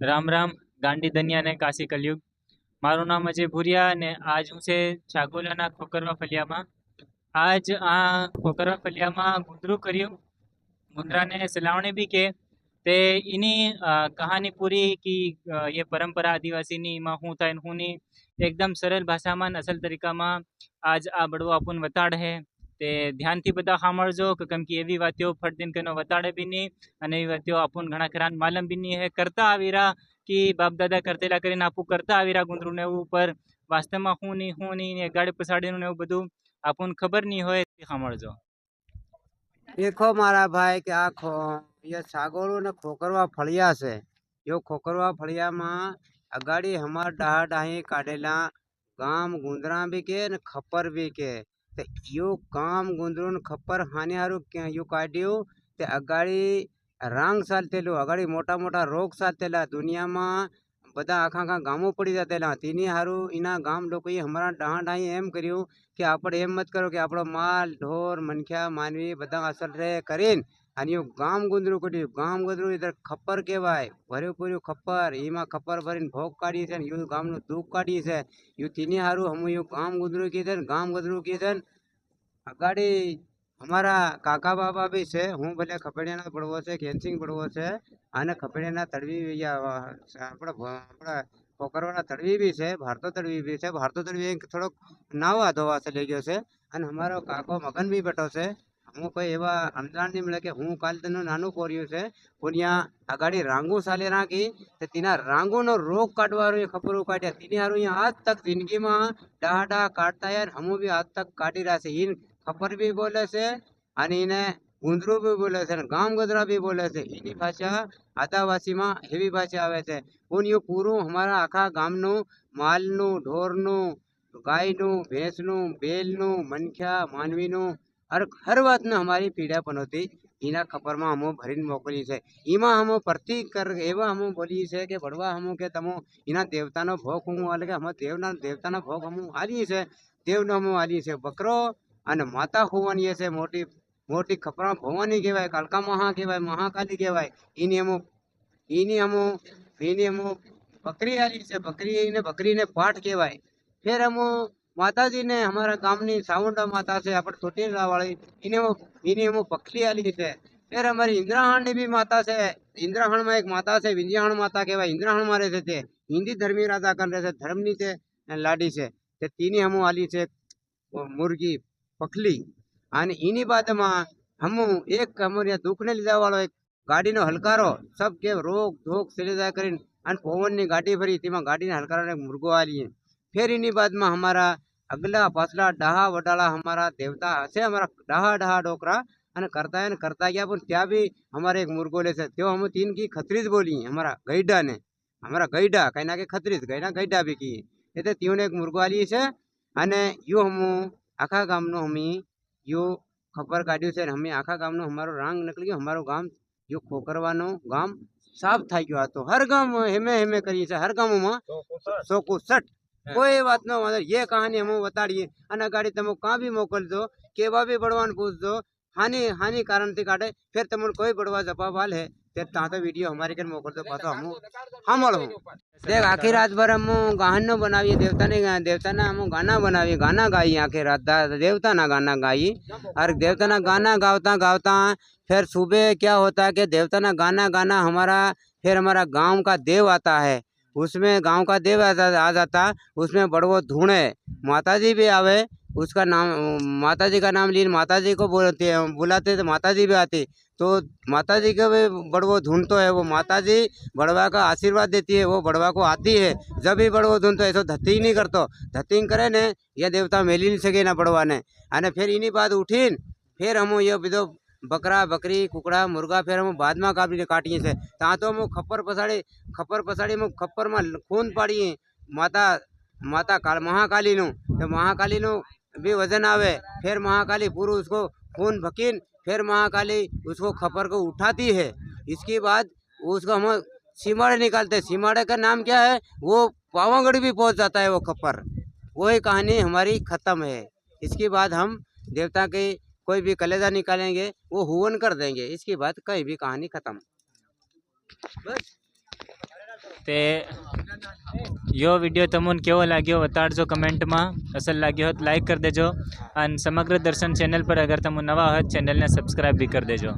રામ રામ ગાંડી દનિયા ને કાશી કલયુગ. મારું નામ અજય ભુરિયા અને આજ હું છે છાગોલાના ખોકરવા ફલિયામાં. આજ આ ખોકરવા ફલિયામાં ગુંદરું કર્યું. मुद्रा ने सलावने भी के ते इनी कहानी पूरी की ये परंपरा आदिवासी नी માં હું થાય ને હું ની એકદમ સરળ ભાષામાં ને અસલ તરીકામાં આજ આ બડવો આપણ વતાડ હે તે ધ્યાનથી બધા સાંભળજો કે કેમ કે એવી વાતો ફટદીન કનો વતાડે બી નહીં અને એવી વાતો આપણ ઘણા ખરા માલમ બી નહીં હે કરતા આવીરા કે બાપ દાદા કરતેલા કરીને આપું કરતા આવીરા ગુંદરું ને એવું પર વાસ્તવમાં હું નહીં ગાડી પસાડીનું ને એવું બધું આપણ ખબર નહીં હોય તે સાંભળજો. देखो मारा भाई क्या ये सागोड़ो ने खोकरवा फलिया से यो खोकरवा फलिया में अगाड़ी हमार डाहा डाही काटेला गाम गुंदरा भी के न खप्पर भी के ते यो गाम गुंदरो न खप्पर हानि हारू यो काट्यो ते अगाड़ी रांग सालतेलो अगाड़ी मोटा मोटा रोग सालतेला दुनिया में बदा आखा आखा गामों पड़ी जातेला तीनी हारू इना गाम लोग हमारा डाहा डाही एम कर्યું कि आप एम मत करो कि आप माल ढोर मनख्या मानवी बदा असर रे करीन અને यो गाम गुंदरू कट्યું गाम गुंदरू इधर खप्पर कहेवाय भर्યું पूर्યું खप्पर एमा खप्पर भरीने भोग काढी छे यो गामनु दुख काढी छे यो तीनी हारू हम यो गाम गुंदरू कीधे गाम गुंदरू कीधे अगाड़ी हमारा काका बाबा भी छे हूँ भले खपेड़ियाना बड़वो छे खेनसिंग बड़वो छे અને ખપેડીના તળવી આપણા કોકરવાના તળવી બી છે ભારતો તળવી બી છે ભારતો તળવી થોડોક નાવા ધોવા લઈ ગયો છે અને અમારો કાકો મગન બી બેઠો છે હું કોઈ એવા અમદાન નહીં મળે કે હું કાલ તેનું નાનું પોર્યું છે પુનિયા અગાડી રાંગુ સાલે રાખી તો તેના રાંગુનો રોગ કાઢવાનું ખબરો કાઢ્યા તેની હારું અહીંયા આજ તક જિંદગીમાં ડાહ ડાહ કાઢતા યાર હમું બી આજ તક કાઢી રહ્યા છે ઈન ખબર બી બોલે છે અને એને गुंदरू भी बोले थे गाम गुजरा भी बोले थे इनी भाषा आदिवासी में हेवी भाषा आवे थे उन यो पूरू हमारा आखा गाम नु माल नु ढोर नु गाय नु भैंस नु बेल नु मनख्या मानवी नु हर बात ने हमारी पीड़ा पनोती इना खबर में हम भरीने मोकली है इमा हम प्रतीक कर एवं हम बोली है कि बड़वा हम के तमो इना देवता नो भोग हूँ आले के हम देवता नो भोग हम आली है देव नो हम आली है बकरो अने माता होवानी है मोटी मोटी खपरा भवानी कहवाय कालका महा कहवाय महाकाली कहवाय इनी हमो बकरी आली से बकरी ने पाठ कहवाय फिर हम माता जी ने हमारा गाम नी सावंडा माता से अपन छोटीला वाली इनी हमो पखली आली से फिर हमारी इंद्राहण ने भी माता से इंद्राहण में एक माता से विंध्याहण माता कहवाय इंद्राहण मारे थे हिंदी धर्मी राजा कर रहे थे धर्मनी से लाडी से तीनी हमो आली से मुर्गी पखली અને એની બાદમાં હમું એક અમારે દુઃખને લીધા વાળો એક ગાડીનો હલકારો સબ કે રોગ ધોક સિલેજા કરીને અને પવનની ગાડી ભરી તેમાં ગાડીના હલકારાને મુર્ગો આલીએ ફેર એની બાદમાં हमारा अगला पाछला डाहा वडाला हमारा देवता हसे हमारा डाहा डाहा डोकरा અને કરતા ગયા પણ ત્યાં બી हमारे एक मुर्गो ले से त्यो हम तीन की खतरीज बोली हमारा गैडा ने हमारा गैडा कहीं ना के खतरीज गैडा भी की એટલે ત્યોને એક મુર્ગો આલી છે અને યો हम આખા ગામનો હમી यो खबर काढ़्यु से हमें आखा गाम नो हमारो रांग निकल गयो हमारो गाम यो खोकरवानो गाम साफ थाई गयो तो हर गाम हेमे हेमे करी से हर गाम में 100 कोई बात न ये कहानी हम बताड़िए अने गाड़ी तमो कहाँ भी मोकल दो केवा भी बड़वान पूछ दो हानि हानि कारण थी काटे फिर तमो कोई बड़वा जवाब हाल है ता तो वीडियो हमारे के मोकल दो पातो हम देख आखिर रात भर हम गाहन बनावी देवता ना हम गाना बनावी गाना गाई आखिर रात देवता ना गाना गाई और देवता ना गाना गावता गावता फिर सुबह क्या होता है कि देवता ना गाना गाना हमारा फिर हमारा गांव का देव आता है उसमें गांव का देव आ जाता उसमें बड़वो ढूंढे माता जी भी आवे उसका नाम माता जी का नाम लिए माता जी को बुलाते तो माता जी भी आती तो माता जी का भी बड़वो ढूंढतो है वो माता जी बड़वा का आशीर्वाद देती है वो बड़वा को आती है जब भी बड़वो ढूंढतो ऐसा धत्ती नहीं करतो धत्ती करे ने ये देवता मेली नहीं सके ना बड़वा ने अने फिर इन्हीं बात उठीन फिर हम ये बिदो बकरा बकरी कुकड़ा मुर्गा फिर हम बाद में काटिए से ता तो हम खप्पर पसाड़ी हम खप्पर में खून पाड़िए माता माता महाकाली नु तो महाकाली नु भी वजन आवे फिर महाकाली पूरा उसको खून भकीन फिर महाकाली उसको खप्पर को उठाती है इसके बाद उसको हम सीमाड़े निकालते सीमाड़े का नाम क्या है वो पावागढ़ भी पहुंच जाता है वो खप्पर वही कहानी हमारी खत्म है इसके बाद हम देवता के कोई भी कलेजा निकालेंगे वो हुवन कर देंगे इसके बाद कहीं भी कहानी खत्म बस। તે यो विडियो तमने केवो लाग्यो बताड़जो कमेंट में। असल लाग्यो हो तो लाइक कर देजो और समग्र दर्शन चैनल पर अगर तुम नवा हो चैनल ने सब्सक्राइब भी कर देजो।